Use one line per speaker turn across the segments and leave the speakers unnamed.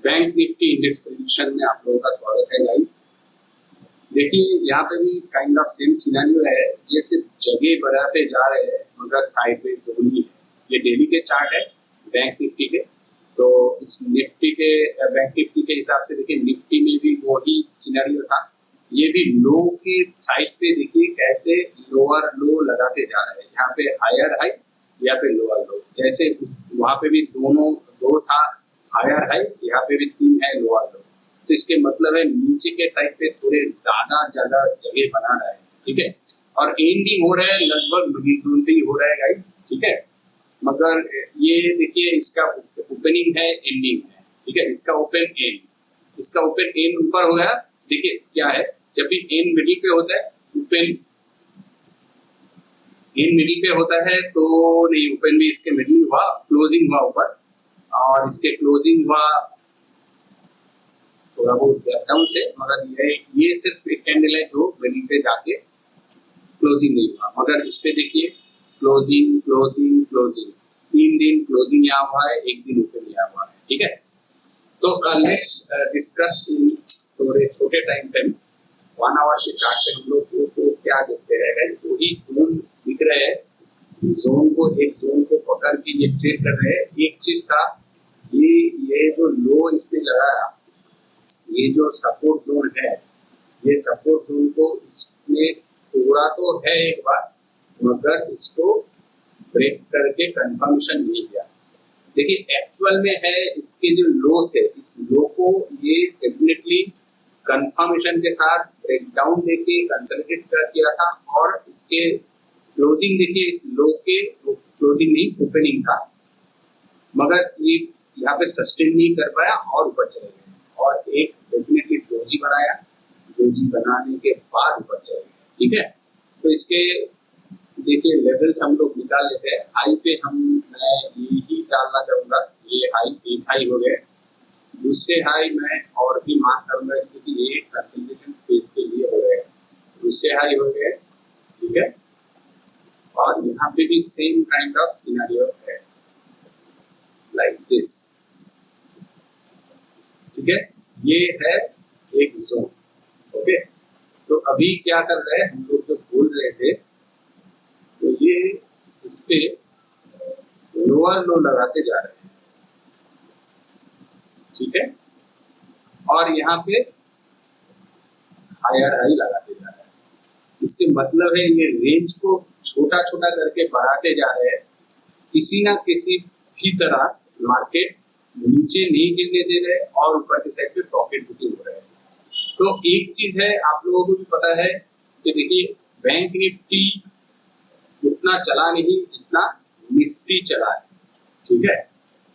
Bank Nifty index prediction में आप लोगों का स्वागत है गाइस। देखिए यहाँ पे भी काइंड ऑफ सेम सिनेरियो है। ये सिर्फ जगह बढ़ाते जा रहे हैं मगर साइडवेज जोन ही है। ये डेली के चार्ट है बैंक निफ्टी के। तो इस निफ्टी के बैंक निफ्टी के हिसाब से देखिए निफ्टी में भी वही सिनेरियो था। ये भी लो के साइड पे देखिए कैसे लोअर लो लगाते जा रहे हैं। यहाँ पे हायर हाई, यहाँ पे लोअर लो। जैसे वहाँ पे भी दोनों दो था, हायर हाई, यहाँ पे भी 3 है लोअर लो। तो इसके मतलब है नीचे के साइड पे थोड़े ज्यादा जगह बना रहा है, ठीक है। और एंडिंग हो रहा है लगभग मिडिल जोन पे ही हो रहा है गाइस, ठीक है। मगर ये देखिए इसका ओपनिंग है, एंडिंग है, ठीक है। इसका ओपन एंड, इसका ओपन एंड ऊपर हो गया। देखिए क्या है, जब भी एंड मिडिल पे होता है, ओपन एंड मिडिल पे होता है तो नहीं, ओपन भी इसके मिडिल हुआ, क्लोजिंग हुआ ऊपर, और इसके क्लोजिंग हुआ थोड़ा बहुत गैप डाउन से। मगर ये सिर्फ एक कैंडल है जो मिडिल पे जाके क्लोजिंग नहीं हुआ। मगर इस पे देखिए क्लोजिंग क्लोजिंग क्लोजिंग, 3 दिन क्लोजिंग यहाँ हुआ है, 1 दिन ओपन यहाँ हुआ है, ठीक है। तो लेट्स डिस्कस इन थोड़े छोटे टाइम फ्रेम 1 आवर के चार्ट पे हम लोग को क्या देखते हैं गाइस। वही जोन दिख रहे हैं, जोन को एक जोन को पकड़ के ये ट्रेड कर रहे हैं। एक चीज था, ये जो लो इसने लगाया, ये जो सपोर्ट जोन है, ये सपोर्ट जोन को इसने तोड़ा तो है एक बार, मगर इसको ब्रेक करके कंफर्मेशन नहीं किया। देखिए एक्चुअल में है इसके जो लो थे, इस लो को ये डेफिनेटली कंफर्मेशन के साथ ब्रेकडाउन देके कंसोलिडेट कर किया था। और इसके क्लोजिंग देखिए, इस लो के क्लोजिंग नहीं ओपनिंग था, मगर ये यहाँ पे सस्टेन नहीं कर पाया और ऊपर चले गए। और एक डेफिनेटली डोजी बनाया, डोजी बनाने के बाद ऊपर चले गए, ठीक है। तो इसके देखिए लेवल्स हम लोग निकाल लेते हैं। हाई पे मैं यही डालना चाहूंगा, ये हाई, एक हाई हो गए। दूसरे हाई मैं और भी मार्क करूंगा इसके कि ये कंसोलिडेशन फेज के लिए हो गए। दूसरे हाई हो गए, ठीक है। और यहाँ पे भी सेम काइंड ऑफ सिनेरियो है, लाइक दिस, ठीक है। ये है एक जोन, ओके। तो अभी क्या कर रहे हैं हम लोग, जो बोल रहे थे, तो ये इस पे लोअर लो लगाते जा रहे हैं, ठीक है। और यहाँ पे हायर हाई लगाते जा रहे हैं। इसके मतलब है ये रेंज को छोटा छोटा करके बढ़ाते जा रहे हैं। किसी ना किसी भी तरह मार्केट नीचे नहीं गिरने दे रहे और ऊपर की साइड पे प्रॉफिट बुकिंग हो रहा है। तो एक चीज है, आप लोगों को भी पता है कि देखिए बैंक निफ्टी उतना चला नहीं जितना निफ्टी चला है, ठीक है।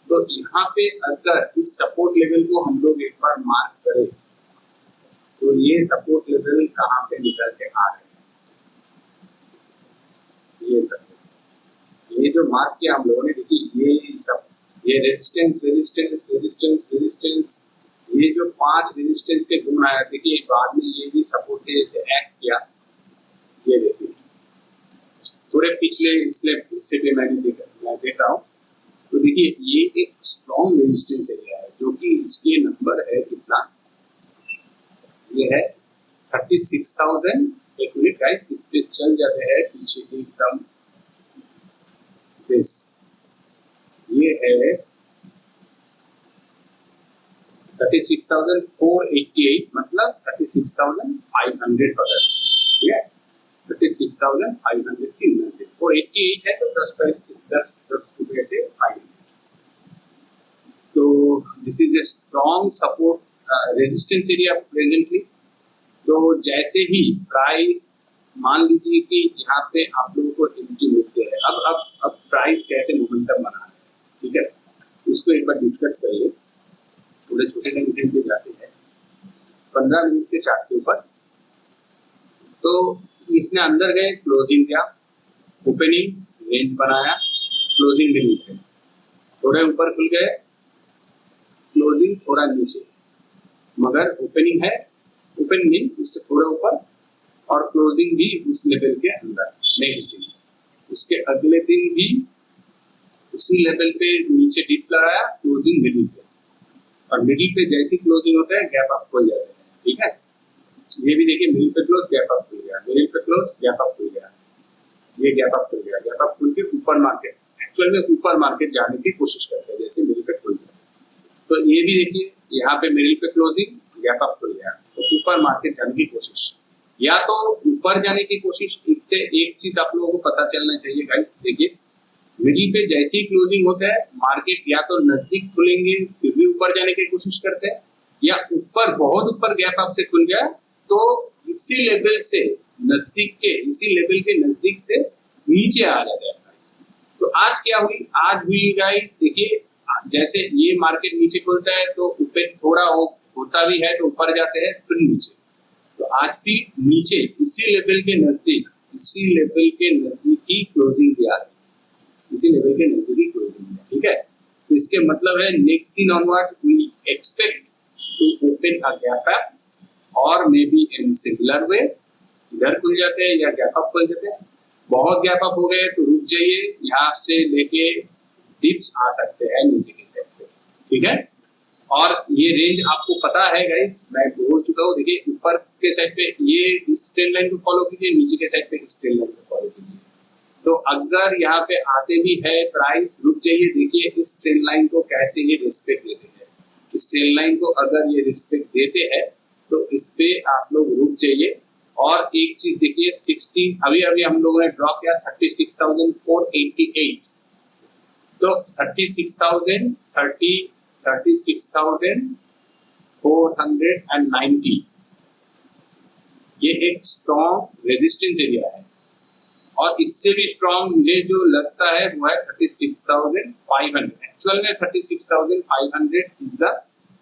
तो यहाँ पे अगर इस सपोर्ट लेवल को हम लोग एक बार मार्क करें तो ये सपोर्ट लेवल कहाँ पे निकल के आ रहे हैं, ये सपोर्ट, ये जो मार्क किया हम लोगों ने, देखिए ये सब, ये रेजिस्टेंस रेजिस्टेंस रेजिस्टेंस रेजिस्टेंस, ये जो 5 रेजिस्टेंस के जोन आया, देखिए बाद में ये भी सपोर्ट के जैसे एक्ट किया। ये देखिए थोड़े पिछले हिस्से पे मैं देख रहा हूँ, तो देखिए ये एक स्ट्रॉन्ग रेजिस्टेंस एरिया है, जो कि इसके नंबर है कितना, ये है 36,000। एक मिनट गाइस, इस पे चल जाते हैं पीछे एकदम, दिस, ये है 36,488, मतलब 36,500 पकड़, ठीक है। 36,500 की नजदीक 488 है, तो 10 रुपए से 500। तो this is a strong support resistance area presently. तो जैसे ही प्राइस, मान लीजिए कि यहाँ पे आप लोगों को एंट्री मिलते हैं, अब प्राइस कैसे मोमेंटम बना रहा है, ठीक है, उसको एक बार डिस्कस कर ले। थोड़े छोटे टाइम फ्रेम पे जाते हैं 15 मिनट के चार्ट के ऊपर। तो इसने अंदर गए, क्लोजिंग किया, ओपनिंग रेंज बनाया, क्लोजिंग में नीचे, थोड़े ऊपर खुल गए, क्लोजिंग थोड़ा नीचे, मगर ओपनिंग है, ओपनिंग नहीं, उससे थोड़ा ऊपर, और क्लोजिंग भी उस लेवल के अंदर। नेक्स्ट दिन, उसके अगले दिन भी उसी लेवल पे नीचे डिप लगाया, क्लोजिंग मिडिल पे। और मिडिल पे जैसी क्लोजिंग होता है गैप अप खुल जाते हैं, ठीक है। ये भी देखिए मिडिल पे क्लोज गैप अप खुल गया, मिडिल पे क्लोज गैप अप खुल गया, ये गैप अप खुल गया, गैप अप खुल के ऊपर मार्केट एक्चुअल में ऊपर मार्केट जाने की कोशिश करते हैं जैसे मिडिल पे खुल गया। तो ये भी देखिए यहाँ पे मिडिल पे क्लोजिंग गैप अप खुल गया, तो ऊपर मार्केट जाने की कोशिश, या तो ऊपर जाने की कोशिश। इससे एक चीज आप लोगों को पता चलना चाहिए गाइस, देखिए मिडिल पे जैसे ही क्लोजिंग होता है मार्केट या तो नजदीक खुलेंगे फिर भी ऊपर जाने की कोशिश करते हैं, या ऊपर बहुत ऊपर गैप अप से खुल गया तो इसी लेवल से नजदीक के, इसी लेवल के नजदीक से नीचे आ जाता है गाइस। तो आज क्या हुई, आज हुई गाइस देखिए जैसे ये मार्केट नीचे खुलता है तो ऊपर थोड़ा होता भी है तो ऊपर जाते हैं फिर नीचे, तो आज भी नीचे इसी लेवल के नजदीक, इसी लेवल के नजदीक ही क्लोजिंग दिया गई, इसी लेवल के नजदीक ही क्लोजिंग दिया, ठीक है। तो इसके मतलब है नेक्स्ट दिन onwards we expect to open a gap up और may be in similar way, इधर खुल जाते हैं या गैप अप खुल जाते हैं। बहुत गैप अप हो गए तो रुक जाइए, यहाँ से लेके डिप्स आ सकते हैं नीचे के साइड पे, ठीक है। और ये रेंज आपको पता है गाइस, मैं बोल चुका हूँ, देखिए ऊपर के साइड पे ये इस ट्रेंड लाइन को फॉलो कीजिए, नीचे के साइड पे इस ट्रेंड लाइन को फॉलो कीजिए। तो अगर यहाँ पे आते भी है प्राइस रुक जाइए, देखिए इस ट्रेंड लाइन को कैसे ये रिस्पेक्ट देते हैं, इस ट्रेंड लाइन को अगर ये रिस्पेक्ट देते हैं तो इस पे आप लोग रुक जाइए। और एक चीज देखिए 16 अभी हम लोगों ने ड्रॉ किया 36,488, तो 36,490 ये एक स्ट्रॉन्ग रेजिस्टेंस एरिया है, और इससे भी स्ट्रॉन्ग मुझे जो लगता है वो है 36,500। एक्चुअल में 36,500 is the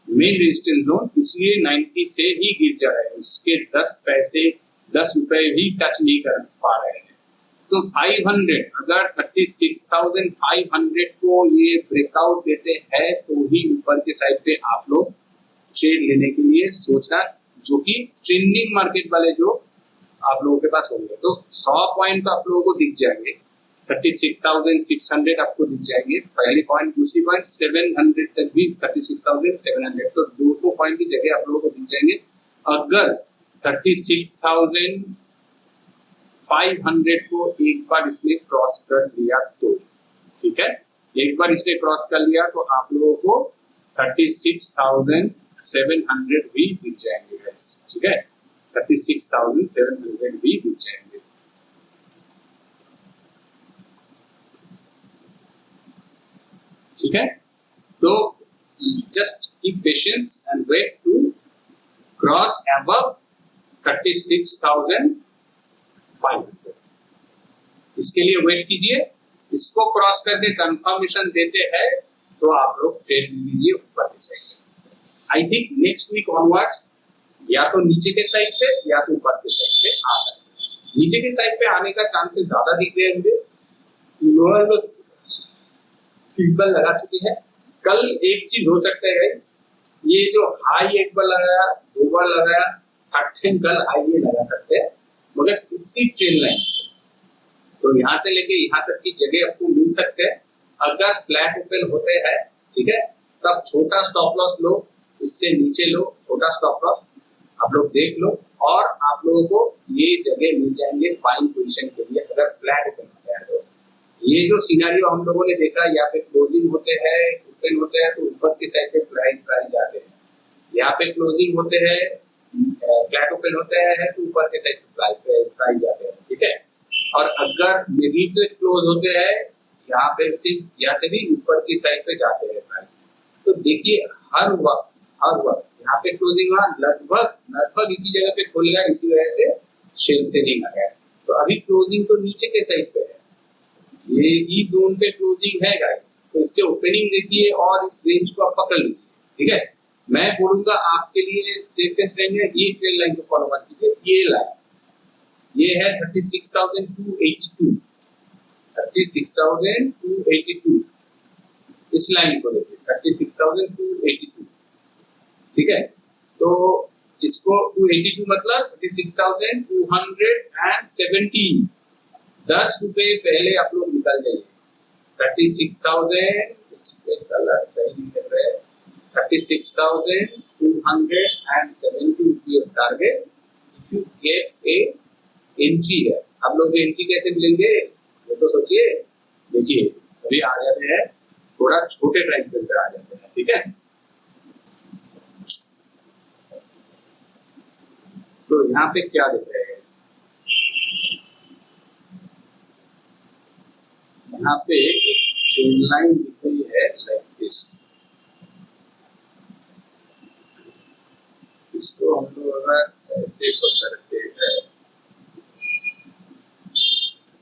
main resistance zone, इसलिए 90 से ही गिर जा रहा है, इसके 10 रुपए भी टच नहीं कर पा रहे हैं। तो 500 अगर 36,500 को ये ब्रेकआउट देते हैं तो ही ऊपर के साइड पे आप लोग ट्रेड लेने के लिए सोचना, जो कि ट्रेंडिंग मार्केट वाले जो आप लोगों के पास होंगे। तो 100 पॉइंट तो आप लोगों को दिख जाएंगे, 36,600 आपको दिख जाएंगे पहली पॉइंट, दूसरी पॉइंट 700 तक भी 36,700, तो 200 पॉइंट की जगह आप लोगों को दिख जाएंगे अगर 36,500 को एक बार इसने क्रॉस कर लिया तो, ठीक है। एक बार इसने क्रॉस कर लिया तो आप लोगों को 36,700 भी दिख जाएंगे गाइस, ठीक है, 36,700 भी दिख जाएंगे, ठीक है। तो just keep patience and wait to cross above 36,500, इसके लिए वेट कीजिए। इसको क्रॉस करके कंफर्मेशन देते हैं तो आप लोग ट्रेड लीजिए ऊपर के side. I think next week onwards या तो नीचे के साइड पे या तो ऊपर के साइड पे आ सकते हैं। नीचे के साइड पे आने का चांसेस ज्यादा दिख रहे हैं मुझे, लोअर सिंबल लगा चुकी है। कल एक चीज हो सकता है गाइस, ये जो हाई एक बार लगाया, दो बार लगाया, थर्ड टाइम कल हाई ये लगा सकते हैं, मगर इसी ट्रेंड लाइन तो यहाँ से लेके यहाँ तक की जगह आपको मिल सकते हैं। अगर फ्लैट ओपन होते हैं, ठीक है, तब छोटा स्टॉप लॉस लो, इससे नीचे लो छोटा स्टॉप लॉस, आप लोग देख लो, और आप लोगों को ये जगह मिल जाएंगे बाइंग पोजीशन के लिए अगर फ्लैट ओपन होता है। तो ये जो सिनेरियो हम लोगों ने देखा, यहाँ पे क्लोजिंग होते हैं, ओपन होते हैं तो ऊपर की साइड पे प्राइस जाते हैं, यहाँ पे क्लोजिंग होते हैं, फ्लैट ओपन होते हैं तो ऊपर के साइड पे प्राइस जाते हैं, ठीक है। और अगर मिडिल पे क्लोज होते हैं, यहाँ पे सिर्फ यहाँ से भी ऊपर की साइड पे जाते हैं प्राइस। तो देखिए हर वक्त यहाँ पे क्लोजिंग हुआ, लगभग इसी जगह पे खुल गया, इसी वजह से शेल सेलिंग आ गया। तो अभी क्लोजिंग तो नीचे के साइड पे है, ये ई जोन पे क्लोजिंग है गाइस, तो इसके ओपनिंग देखिए और इस रेंज को आप पकड़ लीजिए, ठीक है। मैं बोलूंगा आपके लिए सेफेस्ट रेंज है ये ट्रेंड लाइन को फॉलो मत कीजिए, ये लाइन ये है 36,282, इस लाइन को देखिए 36,282, ठीक है। तो इसको 282 मतलब 36,217, 10 रुपए पहले आप लोग निकल जाइए। 36,000 इस पे कलर सही नहीं कर रहे, 36,270 रुपये target. If you get A entry है, आप लोग एंट्री कैसे मिलेंगे वो तो सोचिए। देखिए अभी आ जाते हैं थोड़ा छोटे टाइम के अंदर आ जाते हैं, ठीक है। तो यहाँ पे क्या दिख रहा है, यहाँ पे एक ट्रेन लाइन दिख रही है लाइक दिस। इसको हम लोग अगर ऐसे पकड़ते हैं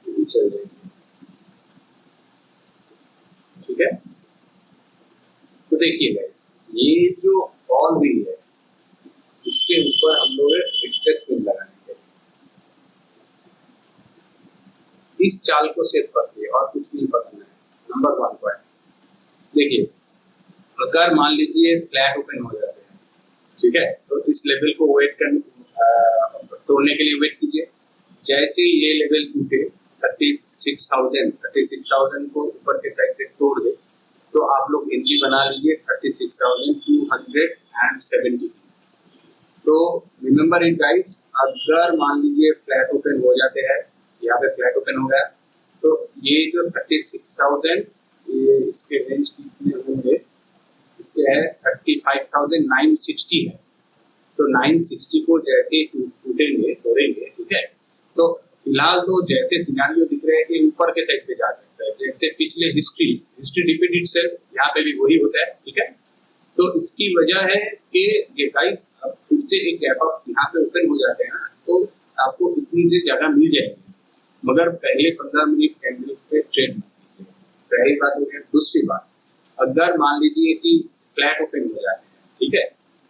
तो चल जाएंगे, ठीक है। तो देखिए गाइस, ये जो फॉल हुई है इसके ऊपर हम लोग रिट्रेसमेंट लगाएंगे। इस चाल को सिर्फ पकड़िए और कुछ नहीं पकड़ना है। नंबर 1 पॉइंट देखिए, अगर मान लीजिए फ्लैट ओपन हो जाते हैं, ठीक है, तो इस लेवल को तोड़ने के लिए वेट कीजिए। जैसे ये लेवल टूटे 36,000 को ऊपर के साइड पे तोड़ दे तो आप लोग एंट्री बना लीजिए 36,270। तो रिमेंबर इट गाइस, अगर मान लीजिए फ्लैट ओपन हो जाते हैं, यहाँ पे फ्लैट ओपन हो गया तो ये जो 36,000 ये इसके रेंज कितने होंगे, इसके है 35,960 है। तो 960 को जैसे तोड़ेंगे, ठीक है। तो फिलहाल तो जैसे सिनेरियो दिख रहे हैं कि ऊपर के साइड पे जा सकता है, जैसे पिछले हिस्ट्री रिपीट इटसेल्फ, यहाँ पे भी वही होता है, ठीक है। तो इसकी वजह है कि ये गाइस अब फिर से एक गैप अप यहाँ पे ओपन हो जाते हैं ना, तो आपको इतनी से जगह मिल जाएगी, मगर पहले 15 मिनट कैंडल पे ट्रेड मत कीजिए। पहली बात हो गई। दूसरी बात, अगर मान लीजिए कि फ्लैट ओपन हो जाते हैं, ठीक है,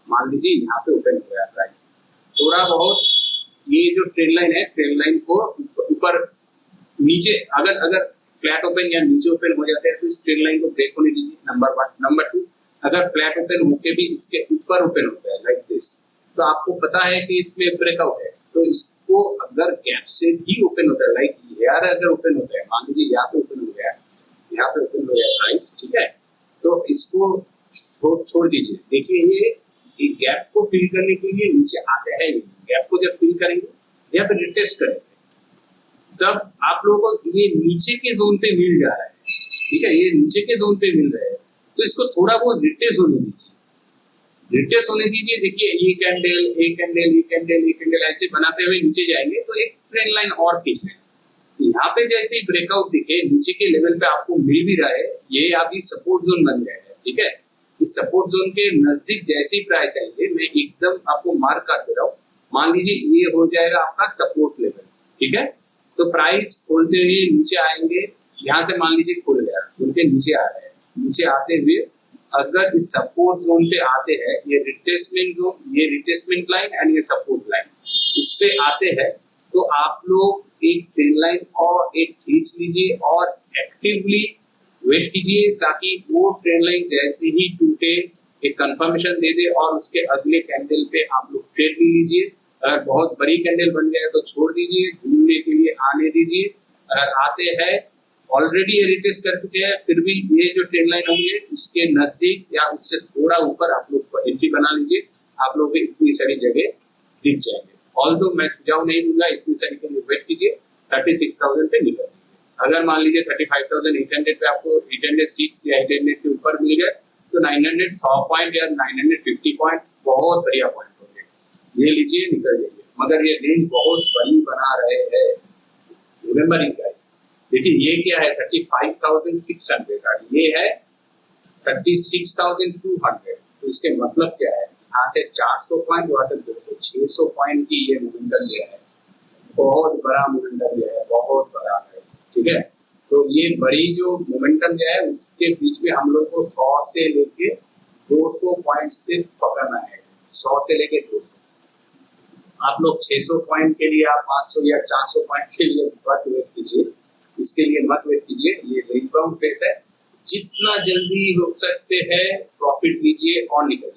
मान लीजिए यहाँ पे ओपन हो गया प्राइस, थोड़ा बहुत ये जो ट्रेंड लाइन है, ट्रेंड लाइन को ऊपर नीचे अगर फ्लैट ओपन या नीचे ओपन हो जाते हैं तो इस ट्रेंड लाइन को ब्रेक होने दीजिए। नंबर 1। नंबर 2, अगर फ्लैट ओपन होके भी इसके ऊपर ओपन होता है लाइक दिस, तो आपको पता है कि इसमें ब्रेकआउट है, तो इसको अगर गैप से भी ओपन होता है लाइक यार अगर ओपन होता है, मान लीजिए यहाँ पे ओपन हो गया, यहाँ पे ओपन हो गया प्राइस, ठीक है, तो इसको छोड़ दीजिए। देखिए ये गैप को फिल करने के लिए नीचे आते हैं, गैप को जब फिल करेंगे या फिर रिटेस्ट करेंगे तब आप लोगों को ये नीचे के जोन पे मिल जा रहा है, ठीक है, ये नीचे के जोन पे मिल रहा है, तो इसको थोड़ा बहुत रिटेस्ट होने दीजिए, देखिए ये कैंडल ऐसे बनाते हुए नीचे जाएंगे तो एक ट्रेंड लाइन और खींच लेंगे। यहाँ पे जैसे ही ब्रेकआउट दिखे नीचे के लेवल पे आपको मिल भी रहा है, ये अभी सपोर्ट जोन बन गया है, ठीक है। इस सपोर्ट जोन के नजदीक जैसे ही प्राइस आएंगे, मैं एकदम आपको मार्क कर दे रहा हूँ, मान लीजिए ये हो जाएगा आपका सपोर्ट लेवल, ठीक है। तो प्राइस खोलते हुए नीचे आएंगे, यहाँ से मान लीजिए खुल गया, खुल के नीचे आ रहे हैं, नीचे आते हुए अगर इस सपोर्ट जोन पे आते हैं, ये रिट्रेसमेंट जोन, ये रिट्रेसमेंट लाइन एंड ये सपोर्ट लाइन, इस पे आते हैं तो आप लोग एक ट्रेंड लाइन और एक खींच लीजिए और एक्टिवली वेट कीजिए ताकि वो ट्रेंड लाइन जैसे ही टूटे एक कंफर्मेशन दे दे और उसके अगले कैंडल पे आप लोग ट्रेड ले लीजिए। अगर बहुत बड़ी कैंडल बन गया तो छोड़ दीजिए, घूमने के लिए आने दीजिए। अगर आते हैं ऑलरेडी ये रिटेस्ट कर चुके हैं, फिर भी ये जो ट्रेंड लाइन होंगे उसके नजदीक या उससे थोड़ा ऊपर आप लोग एंट्री बना लीजिए, आप लोग को इतनी सारी जगह दिख जाएंगे। ऑल्दो मैं सुझाव नहीं दूंगा, इतनी सारी के लिए वेट कीजिए, 36,000 पे निकल दीजिए। अगर मान लीजिए 35,800 पे आपको 806 या 800 के ऊपर मिल गए तो 900 100 पॉइंट या 950 पॉइंट बहुत बढ़िया पॉइंट होंगे, ये लीजिए, निकल जाइए। मगर ये रेंज बहुत बड़ी बना रहे हैं, रिमेंबर इन गाइस। देखिए ये क्या है 35,600 का, ये है 36,200, तो इसके मतलब क्या है, यहाँ से 400 पॉइंट, वहां से 200, 600 पॉइंट की ये मोमेंटम लिया है, बहुत बड़ा मोमेंटम लिया है, बहुत बड़ा है, ठीक है। तो ये बड़ी जो मोमेंटम जो है उसके बीच में हम लोग को 100 से लेके 200 पॉइंट सिर्फ पकड़ना है, 100 से लेके 200। आप लोग 600 पॉइंट के लिए, आप 500 या 400 पॉइंट के लिए मत वेट कीजिए, इसके लिए मत वेट कीजिए। ये रेंज बाउंड फेस है, जितना जल्दी हो सकते हैं प्रॉफिट लीजिए और निकल जाइए।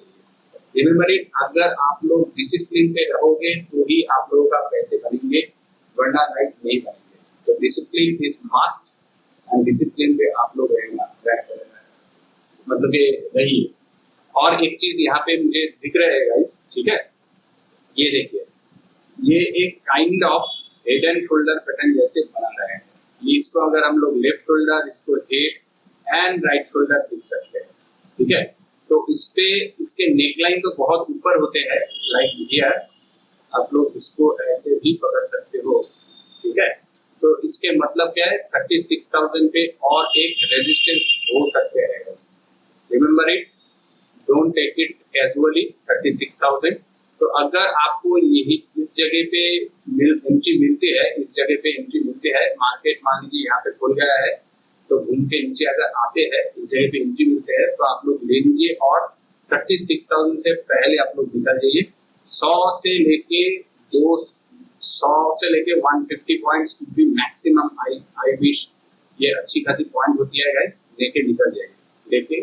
रिमेंबर इट, अगर आप लोग डिसिप्लिन पे रहोगे तो ही आप लोगों का पैसे बनेंगे, वरना गाइस नहीं बनेंगे। तो discipline is must and discipline पे आप लोग रहना, मतलब ये रहिए। और एक चीज यहाँ पे मुझे दिख रहा है गाइस, ठीक है, ये देखिए, ये एक kind of head and shoulder pattern जैसे बना रहे हैं। इसको अगर हम लोग लेफ्ट शोल्डर, इसको हेड एंड राइट शोल्डर लिख सकते हैं, ठीक है। तो इस पे इसके नेकलाइन तो बहुत ऊपर होते हैं, लाइक हियर, आप लोग इसको ऐसे भी पकड़ सकते हो, ठीक है। तो इसके मतलब क्या है, 36,000 पे और एक रेजिस्टेंस हो सकते हैं, remember it, don't take it casually, 36,000। तो अगर आपको यही इस जगह पे एंट्री मिलती है, इस जगह पे एंट्री मिलती है, मार्केट मान लीजिए यहाँ पे खुल गया है, तो घूम के नीचे अगर आते हैं, इस जगह पे एंट्री मिलते हैं, तो आप लोग ले लीजिए और 36,000 से पहले आप लोग निकल जाइए। 100 से लेके 150 पॉइंट्स भी मैक्सिमम आई विश, ये अच्छी खासी पॉइंट होती है गाइस, लेके निकल जाइए, लेके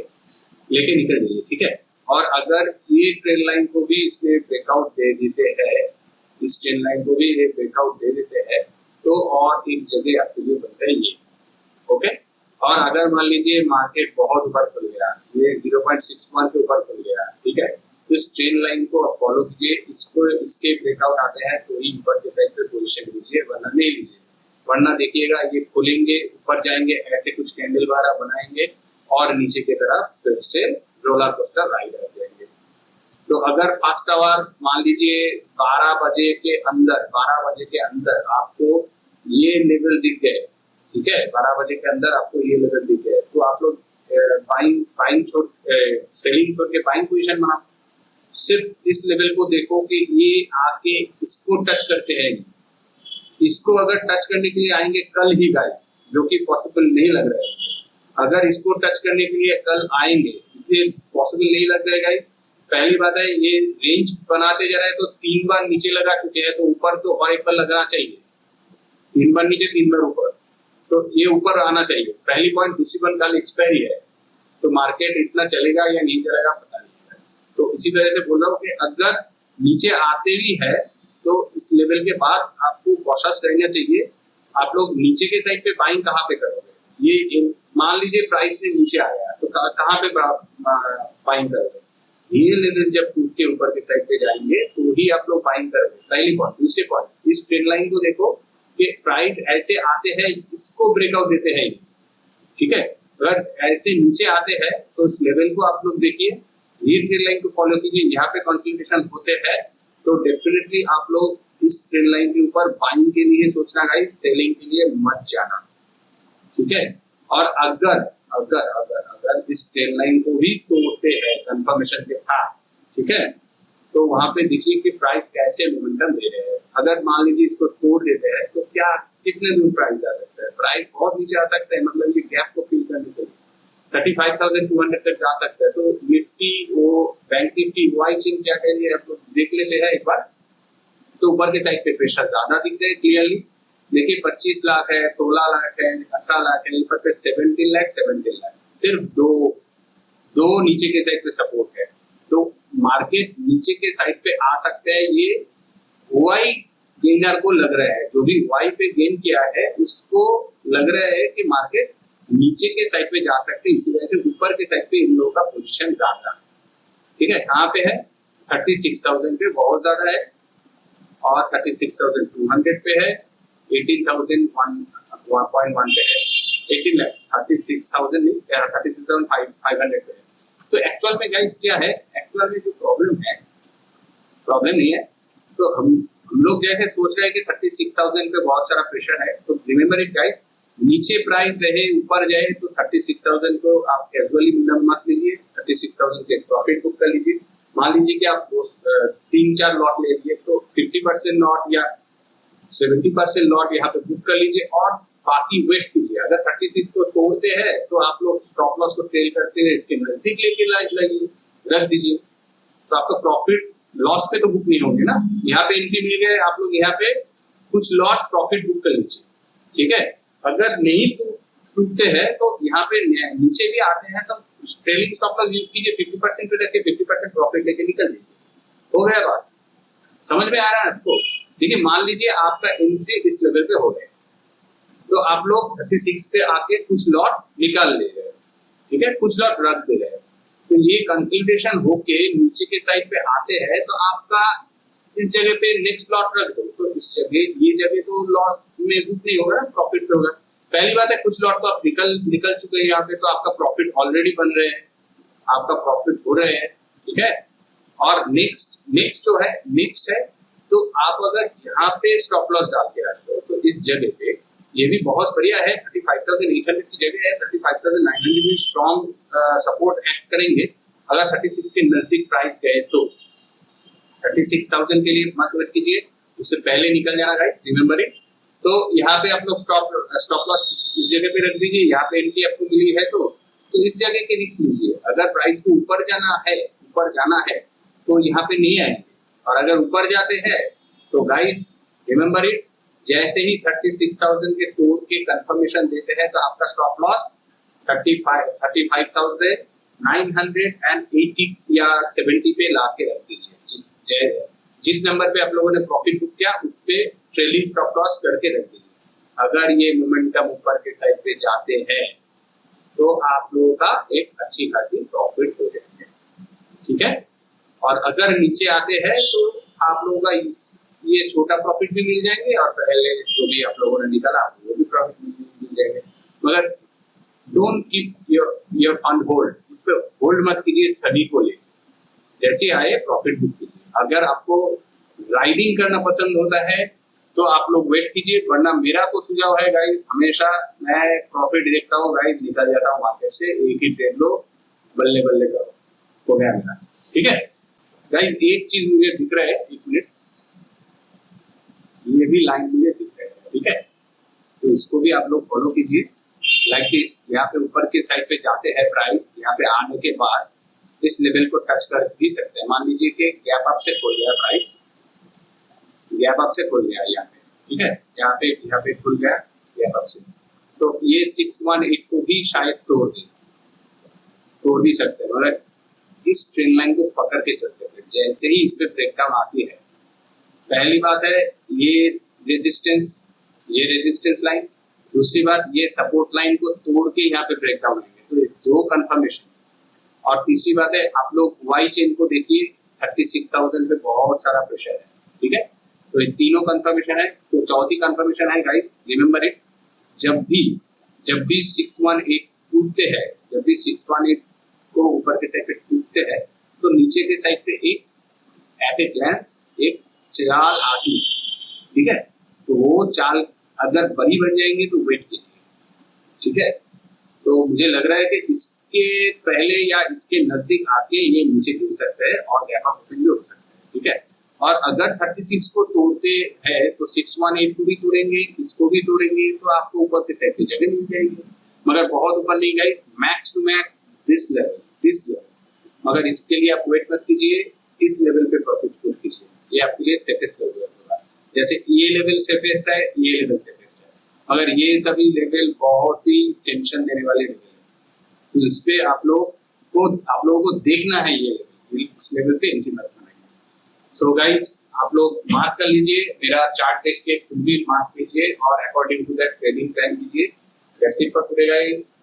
निकल जाइए, ठीक है। और अगर ये ट्रेंड लाइन को भी इसमें ब्रेकआउट दे देते हैं, इस ट्रेंड लाइन को भी ये ब्रेकआउट दे देते हैं, तो और एक जगह आपके लिए बनता है ये, ओके। और अगर मान लीजिए मार्केट बहुत ऊपर खुल गया, ये 0.61 के ऊपर खुल गया, ठीक है, तो इस ट्रेंड लाइन को आप फॉलो कीजिए, इसको इसके ब्रेकआउट आते हैं तो ही ऊपर के साइड पे पोजीशन लीजिए, वरना नहीं लीजिए। वरना देखिएगा ये खुलेंगे, ऊपर जाएंगे, ऐसे कुछ कैंडल बार बनाएंगे और नीचे की तरफ फिर से रोलर कोस्टर राइड आ जाएंगे। तो अगर फर्स्ट आवर मान लीजिए 12 बजे के अंदर आपको ये लेवल दिख गए, ठीक है, 12 बजे के अंदर आपको ये लेवल दिख गए, तो आप लोग सेलिंग छोड़ के बाइंग पोजीशन बनाओ। सिर्फ इस लेवल को देखो कि ये आके इसको टच करते हैं, इसको अगर टच करने के लिए आएंगे कल ही गाइस, जो कि पॉसिबल नहीं लग रहा है। अगर इसको टच करने के लिए कल आएंगे, इसलिए पॉसिबल नहीं लग रहा है गाइस। पहली बात है, ये रेंज बनाते जा रहे हैं तो 3 बार नीचे लगा चुके हैं, तो ऊपर तो और एक बार लगना चाहिए, 3 बार नीचे 3 बार ऊपर, तो ये ऊपर आना चाहिए, पहली पॉइंट। दूसरी पॉइंट कल एक्सपायरी है, तो मार्केट इतना चलेगा या नहीं चलेगा पता नहीं है। तो इसी वजह से बोल रहा हूँ कि अगर नीचे आते भी है तो इस लेवल के बाद आपको कॉशियस रहना चाहिए। आप लोग नीचे के साइड पे बाइंग कहाँ पे करोगे, ये मान लीजिए प्राइस ने नीचे आया तो कहाँ पे बाइंग करोगे, ये लेवल जब टूट के ऊपर के साइड पे जाएंगे तो ही आप लोग बाइंग करोगे, पहली पॉइंट। दूसरे पॉइंट, इस ट्रेंड लाइन को देखो कि प्राइस ऐसे आते हैं, इसको ब्रेकआउट देते हैं, ठीक है। अगर ऐसे नीचे आते हैं तो इस लेवल को आप लोग देखिए, ये ट्रेंड लाइन को फॉलो कीजिए, यहाँ पे कंसोलिडेशन होते हैं तो डेफिनेटली आप लोग इस ट्रेंड लाइन के ऊपर बाइंग के लिए सोचना गाइस, सेलिंग के लिए मत जाना, ठीक है। और अगर अगर अगर अगर इस ट्रेंड लाइन को भी तोड़ते हैं कंफर्मेशन के साथ, ठीक है, तो वहां पे देखिए कि प्राइस कैसे मोमेंटम दे रहे हैं। अगर मान लीजिए इसको तोड़ देते हैं तो क्या कितने दूर प्राइस जा सकता है, प्राइस बहुत नीचे आ सकता है, मतलब ये गैप को फिल करने के लिए 35,200 तक जा सकता है। तो निफ्टी, वो बैंक निफ्टी, वाई चिन्ह क्या कह रही है आप लोग देख लेते हैं एक बार। तो ऊपर के साइड पे प्रेशर ज्यादा दिख रहे हैं क्लियरली, देखिए 25 लाख है, 16 लाख है, 18 लाख है, ऊपर पे 17 लाख, सिर्फ दो नीचे के साइड पे सपोर्ट है। तो मार्केट नीचे के साइड पे आ सकता है, ये वाई गेनर को लग रहा है, जो भी वाई पे गेन किया है उसको लग रहा है कि मार्केट नीचे के साइड पे जा सकते हैं, इसी वजह से ऊपर के साइड पे इन लोगों का पोजीशन ज्यादा, ठीक है। कहाँ पे है, 36,000 पे बहुत ज्यादा है, और 36,200 पे है, 18,001.1 पे है, 18 लाख 36,000 नहीं, 36,500 पे है। तो एक्चुअल में गाइस क्या है, एक्चुअल में जो प्रॉब्लम नहीं है, तो हम लोग जैसे सोच रहे हैं कि 36,000 पे बहुत सारा प्रेशर है, तो रिमेम्बर इट गाइस, नीचे प्राइस रहे ऊपर जाए तो 36,000 को आप कैजुअली मत लीजिए, 36,000 के प्रॉफिट बुक कर लीजिए। मान लीजिए कि आप 3-4 लॉट ले लिए तो 50% लॉट या 70% लॉट यहाँ पे बुक कर लीजिए और बाकी वेट कीजिए। अगर 36 को तोड़ते हैं तो आप लोग स्टॉप लॉस को ट्रेल करते हुए इसके नजदीक लेके लगिए, रख दीजिए, तो आपका प्रॉफिट लॉस पे तो बुक नहीं होंगे ना। यहाँ पे एंट्री मिल गए, आप लोग यहाँ पे कुछ लॉट प्रॉफिट बुक कर लीजिए, ठीक है। अगर नहीं टूटते हैं तो यहाँ पे नीचे भी आते हैं तो ट्रेलिंग स्टॉप लॉस यूज कीजिए, 50% पे रखे 50% प्रॉफिट लेके निकल दीजिए। हो गया बात, समझ में आ रहा है आपको। देखिए मान लीजिए आपका एंट्री इस लेवल पे हो गए तो आप लोग 36 पे आके कुछ लॉट निकाल ले रहे हैं, ठीक है, कुछ लॉट रख दे रहे हैं। तो ये कंसल्टेशन होके नीचे के साइड पे आते हैं तो आपका इस जगह पे नेक्स्ट लॉट रख दो, तो इस जगह ये जगह तो लॉस में बुक नहीं होगा, प्रॉफिट पे होगा। पहली बात है कुछ लॉट तो आप निकल चुके हैं यहाँ पे, तो आपका प्रॉफिट ऑलरेडी बन रहे हैं, आपका प्रॉफिट हो रहे हैं, ठीक है। और नेक्स्ट जो है नेक्स्ट है, तो आप अगर यहाँ पे स्टॉप लॉस डाल के रखते हो तो इस जगह पे ये भी बहुत बढ़िया है, 35,800 की जगह है, 35,900 भी स्ट्रॉन्ग सपोर्ट एक्ट करेंगे। अगर 36 के नजदीक प्राइस गए तो 36,000 के लिए मत वेट कीजिए, उससे पहले निकल जाना गाइस, रिमेंबर इट। तो यहाँ पे आप लोग स्टॉप लॉस इस जगह पे रख दीजिए, यहाँ पे एंट्री आपको मिली है तो इस जगह के रिस्क लीजिए। अगर प्राइस को ऊपर जाना है तो यहाँ पे नहीं आएंगे, और अगर ऊपर जाते हैं तो गाइस रिमेंबर इट, जैसे ही 36,000 के तोड़ के कंफर्मेशन देते हैं तो आपका स्टॉप लॉस 35,980 या 70 पे ला के रख दीजिए। जिस नंबर पे आप लोगों ने प्रॉफिट बुक किया उस पे ट्रेलिंग स्टॉप लॉस करके रख दीजिए। अगर ये मोमेंटम ऊपर के साइड पे जाते हैं तो आप लोगों का एक अच्छी खासी प्रॉफिट हो जाएंगे, ठीक है। और अगर नीचे आते हैं तो आप लोगों का ये छोटा प्रॉफिट भी मिल जाएंगे, और पहले जो भी आप लोगों ने निकाला वो भी प्रॉफिट मिल जाएंगे। मगर don't keep your fund hold, इस पे होल्ड मत कीजिए सभी को लेकर, जैसे आए प्रॉफिट बुक कीजिए। अगर आपको राइडिंग करना पसंद होता है तो आप लोग वेट कीजिए, वरना मेरा तो सुझाव है गाइस, हमेशा मैं प्रॉफिट देखता हूँ गाइस, निकल जाता हूँ मार्केट से, एक ही ट्रेड लो, बल्ले बल्ले करो, हो गया मेरा, ठीक है गाइस। एक चीज मुझे दिख रहा है, एक मिनट, ये भी लाइन मुझे दिख रहा है, ठीक है, तो इसको भी आप लोग फॉलो कीजिए। लाइक दिस, यहाँ पे ऊपर के साइड पे जाते हैं प्राइस, यहाँ पे आने के बाद इस लेवल को टच कर भी सकते हैं। मान लीजिए कि गैप अप से खुल गया प्राइस, गैप अप से खुल गया यहाँ पे, ठीक है, यहाँ पे खुल गया गैप अप से, तो ये 618 को भी शायद तोड़ भी सकते हैं, मगर इस ट्रेंड लाइन को पकड़ के चल सकते हैं। जैसे ही इस पे ब्रेकडाउन आती है, पहली बात है ये रेजिस्टेंस लाइन, दूसरी बात ये सपोर्ट लाइन को तोड़ के यहाँ पे ब्रेकडाउन आएंगे, तो ये दो कंफर्मेशन। और तीसरी बात है आप लोग वाई चेन को देखिए, 36,000 पे बहुत सारा प्रेशर है, ठीक है, तो ये तीनों कंफर्मेशन है। तो चौथी कंफर्मेशन है गाइस, रिमेंबर इट, जब भी 618 टूटते हैं, जब भी 618 को ऊपर के साइड पे टूटते हैं तो नीचे के साइड पे एक एट ए ग्लैंस एक चाल आती है, ठीक है, तो वो चाल अगर बड़ी बन जाएंगे तो वेट कीजिए, ठीक है। तो मुझे लग रहा है कि इसके पहले या इसके नजदीक आके ये नीचे गिर सकते हैं और गैप अप ओपन भी हो सकता है, ठीक है। और अगर 36 को तोड़ते हैं तो 618 को भी तोड़ेंगे, इसको भी तोड़ेंगे, तो आपको ऊपर के साइड पे जगह मिल जाएगी, मगर बहुत ऊपर नहीं guys, max to max this level, मगर इसके लिए आप वेट मत कीजिए, इस लेवल पे प्रॉफिट बुक कीजिए, ये आपके लिए सेफेस्ट लेवल होगा। जैसे ये लेवल सेफेस्ट है, ये लेवल सेफेस्ट है, मगर ये सभी लेवल बहुत ही टेंशन देने वाले लेवल है, तो इस पे आप लोगों को देखना है ये लेवल, इस लेवल पे एंट्री मत करना है। सो गाइस आप लोग मार्क कर लीजिए, मेरा चार्ट देख के खुद भी मार्क कीजिए और according to that trading plan कीजिए। That's it for today guys.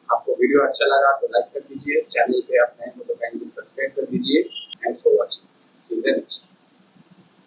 आपको वीडियो अच्छा लगा तो लाइक कर दीजिए, चैनल पे आप नए हो तो काइंडली सब्सक्राइब कर दीजिए। Thanks for watching, see you in the next.